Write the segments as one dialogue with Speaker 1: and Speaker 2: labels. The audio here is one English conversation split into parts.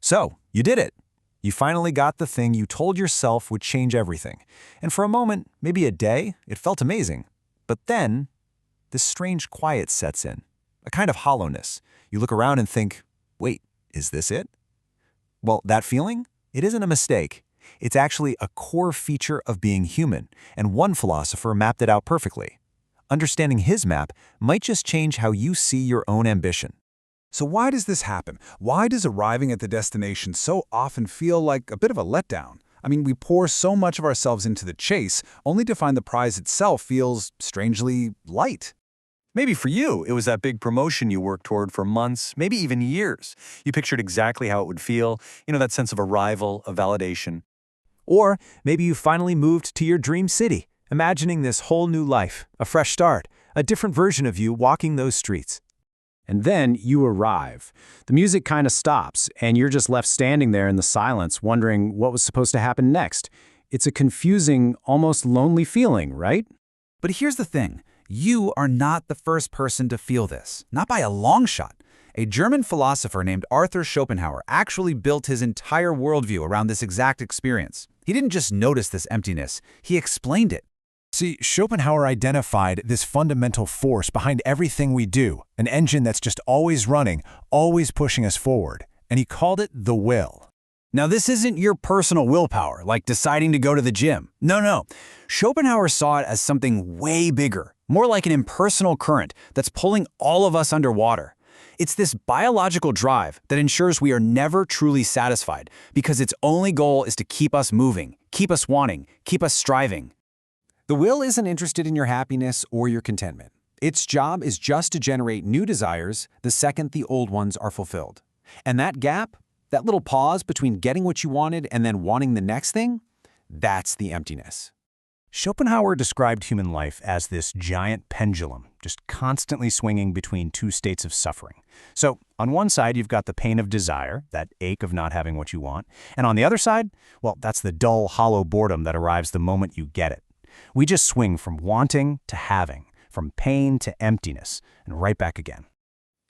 Speaker 1: So, you did it. You finally got the thing you told yourself would change everything. And for a moment, maybe a day, it felt amazing. But then, this strange quiet sets in, a kind of hollowness. You look around and think, wait, is this it? Well, that feeling, it isn't a mistake. It's actually a core feature of being human, and one philosopher mapped it out perfectly. Understanding his map might just change how you see your own ambition.
Speaker 2: So why does this happen? Why does arriving at the destination so often feel like a bit of a letdown? I mean, we pour so much of ourselves into the chase, only to find the prize itself feels strangely light.
Speaker 1: Maybe for you, it was that big promotion you worked toward for months, maybe even years. You pictured exactly how it would feel, that sense of arrival, of validation. Or maybe you finally moved to your dream city, imagining this whole new life, a fresh start, a different version of you walking those streets.
Speaker 3: And then you arrive. The music kind of stops, and you're just left standing there in the silence, wondering what was supposed to happen next. It's a confusing, almost lonely feeling, right?
Speaker 2: But here's the thing. You are not the first person to feel this, not by a long shot. A German philosopher named Arthur Schopenhauer actually built his entire worldview around this exact experience. He didn't just notice this emptiness, he explained it.
Speaker 4: See, Schopenhauer identified this fundamental force behind everything we do, an engine that's just always running, always pushing us forward, and he called it the will.
Speaker 3: Now, this isn't your personal willpower, like deciding to go to the gym. No. Schopenhauer saw it as something way bigger, more like an impersonal current that's pulling all of us underwater. It's this biological drive that ensures we are never truly satisfied because its only goal is to keep us moving, keep us wanting, keep us striving.
Speaker 1: The will isn't interested in your happiness or your contentment. Its job is just to generate new desires the second the old ones are fulfilled. And that gap, that little pause between getting what you wanted and then wanting the next thing, that's the emptiness.
Speaker 4: Schopenhauer described human life as this giant pendulum, just constantly swinging between two states of suffering. So, on one side, you've got the pain of desire, that ache of not having what you want. And on the other side, well, that's the dull, hollow boredom that arrives the moment you get it. We just swing from wanting to having, from pain to emptiness, and right back again.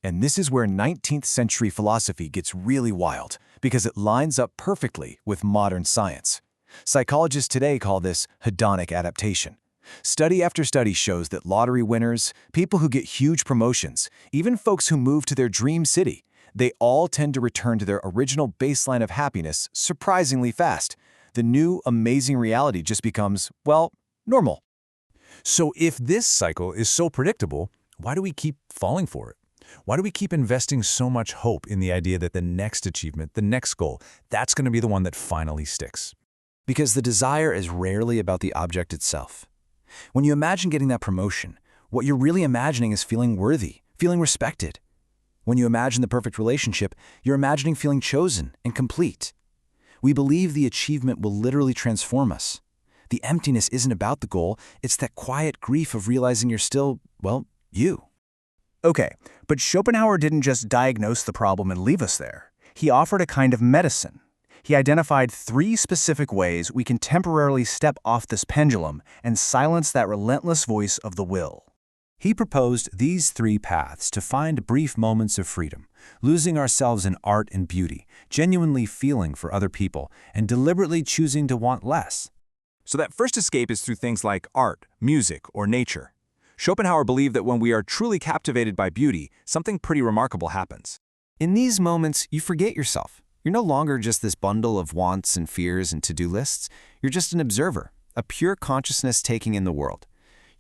Speaker 5: And this is where 19th century philosophy gets really wild, because it lines up perfectly with modern science. Psychologists today call this hedonic adaptation. Study after study shows that lottery winners, people who get huge promotions, even folks who move to their dream city, they all tend to return to their original baseline of happiness surprisingly fast. The new, amazing reality just becomes, well, normal.
Speaker 4: So if this cycle is so predictable, why do we keep falling for it? Why do we keep investing so much hope in the idea that the next achievement, the next goal, that's going to be the one that finally sticks?
Speaker 5: Because the desire is rarely about the object itself. When you imagine getting that promotion, what you're really imagining is feeling worthy, feeling respected. When you imagine the perfect relationship, you're imagining feeling chosen and complete. We believe the achievement will literally transform us. The emptiness isn't about the goal, it's that quiet grief of realizing you're still, well, you.
Speaker 3: Okay, but Schopenhauer didn't just diagnose the problem and leave us there. He offered a kind of medicine. He identified 3 specific ways we can temporarily step off this pendulum and silence that relentless voice of the will.
Speaker 1: He proposed these 3 paths to find brief moments of freedom, losing ourselves in art and beauty, genuinely feeling for other people, and deliberately choosing to want less. So that first escape is through things like art, music, or nature. Schopenhauer believed that when we are truly captivated by beauty, something pretty remarkable happens. In these moments, you forget yourself. You're no longer just this bundle of wants and fears and to-do lists. You're just an observer, a pure consciousness taking in the world.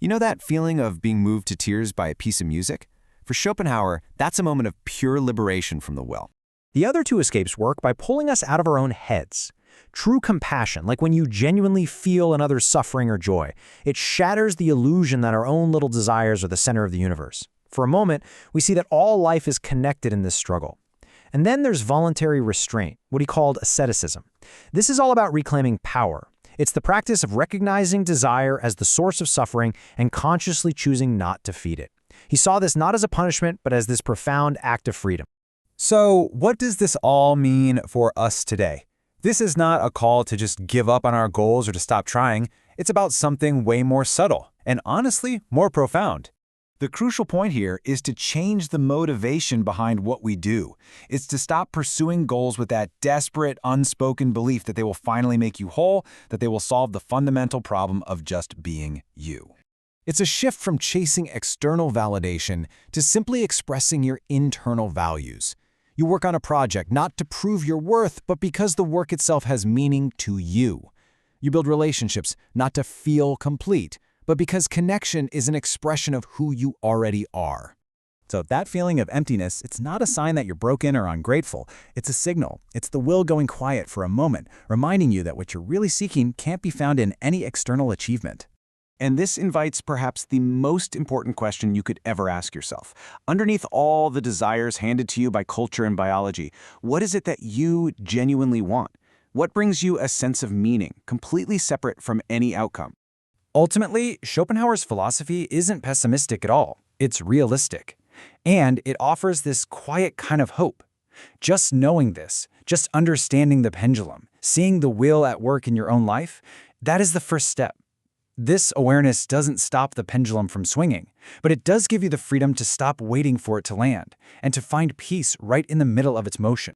Speaker 1: You know that feeling of being moved to tears by a piece of music? For Schopenhauer, that's a moment of pure liberation from the will.
Speaker 6: The other 2 escapes work by pulling us out of our own heads. True compassion, like when you genuinely feel another's suffering or joy, it shatters the illusion that our own little desires are the center of the universe. For a moment, we see that all life is connected in this struggle. And then there's voluntary restraint, what he called asceticism. This is all about reclaiming power. It's the practice of recognizing desire as the source of suffering and consciously choosing not to feed it. He saw this not as a punishment, but as this profound act of freedom.
Speaker 1: So, what does this all mean for us today? This is not a call to just give up on our goals or to stop trying. It's about something way more subtle and honestly more profound.
Speaker 3: The crucial point here is to change the motivation behind what we do. It's to stop pursuing goals with that desperate, unspoken belief that they will finally make you whole, that they will solve the fundamental problem of just being you. It's a shift from chasing external validation to simply expressing your internal values. You work on a project not to prove your worth, but because the work itself has meaning to you. You build relationships not to feel complete, but because connection is an expression of who you already are.
Speaker 2: So that feeling of emptiness, it's not a sign that you're broken or ungrateful. It's a signal. It's the will going quiet for a moment, reminding you that what you're really seeking can't be found in any external achievement.
Speaker 4: And this invites perhaps the most important question you could ever ask yourself. Underneath all the desires handed to you by culture and biology, what is it that you genuinely want? What brings you a sense of meaning, completely separate from any outcome?
Speaker 2: Ultimately, Schopenhauer's philosophy isn't pessimistic at all. It's realistic. And it offers this quiet kind of hope. Just knowing this, just understanding the pendulum, seeing the will at work in your own life, that is the first step. This awareness doesn't stop the pendulum from swinging, but it does give you the freedom to stop waiting for it to land and to find peace right in the middle of its motion.